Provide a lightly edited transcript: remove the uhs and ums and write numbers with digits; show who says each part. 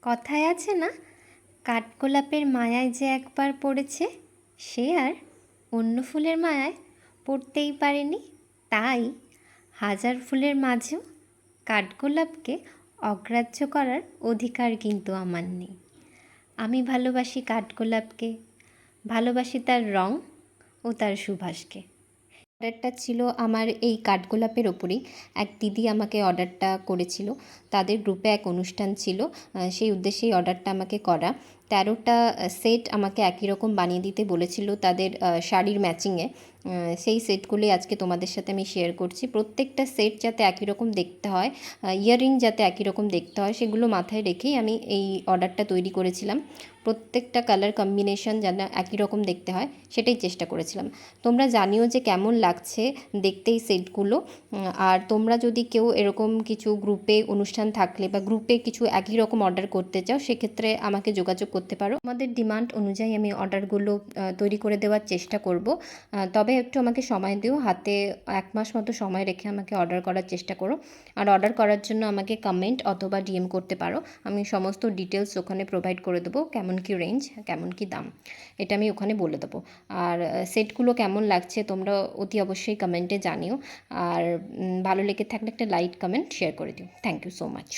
Speaker 1: কথায় আছে না, কাঠগোলাপের মায়ায় যে একবার পড়েছে সে আর অন্য ফুলের মায়ায় পড়তেই পারেনি। তাই হাজার ফুলের মাঝেও কাঠগোলাপকে অগ্রাহ্য করার অধিকার কিন্তু আমার নেই। আমি ভালোবাসি কাঠগোলাপকে, ভালোবাসি তার রং ও তার সুবাসকে। অর্ডারটা ছিল আমার এই কাঠগোলাপের ওপরেই। এক দিদি আমাকে অর্ডারটা করেছিল, তাদের গ্রুপে এক অনুষ্ঠান ছিল, সেই উদ্দেশ্যেই অর্ডারটা আমাকে করা। 13টা সেট আমাকে একই রকম বানিয়ে দিতে বলেছিল তাদের শাড়ির ম্যাচিংয়ে। সেই সেটগুলি আজকে তোমাদের সাথে আমি শেয়ার করছি। প্রত্যেকটা সেট যাতে একই রকম দেখতে হয়, ইয়াররিং যাতে একই রকম দেখতে হয়, সেগুলো মাথায় রেখেই আমি এই অর্ডারটা তৈরি করেছিলাম। প্রত্যেকটা কালার কম্বিনেশন যেন একই রকম দেখতে হয় সেটাই চেষ্টা করেছিলাম। তোমরা জানিও যে কেমন লাগছে দেখতে এই সেটগুলো। আর তোমরা যদি কেউ এরকম কিছু গ্রুপে অনুষ্ঠান থাকলে বা গ্রুপে কিছু একই রকম অর্ডার করতে চাও, সেক্ষেত্রে আমাকে যোগাযোগ করতে পারো। আমাদের ডিমান্ড অনুযায়ী আমি অর্ডারগুলো তৈরি করে দেওয়ার চেষ্টা করব। তবে একটু আমাকে সময় দিও, হাতে 1 মাস মতো সময় রেখে আমাকে অর্ডার করার চেষ্টা করো। আর অর্ডার করার জন্য আমাকে কমেন্ট অথবা ডিএম করতে পারো। আমি সমস্ত ডিটেলস ওখানে প্রোভাইড করে দেবো, কেমন কি রেঞ্জ, কেমন কি দাম, এটা আমি ওখানে বলে দেবো। আর সেটগুলো কেমন লাগছে তোমরা অতি অবশ্যই কমেন্টে জানিও। আর ভালো লেগে থাকলে একটা লাইক কমেন্ট শেয়ার করে দিও। Thank you so much.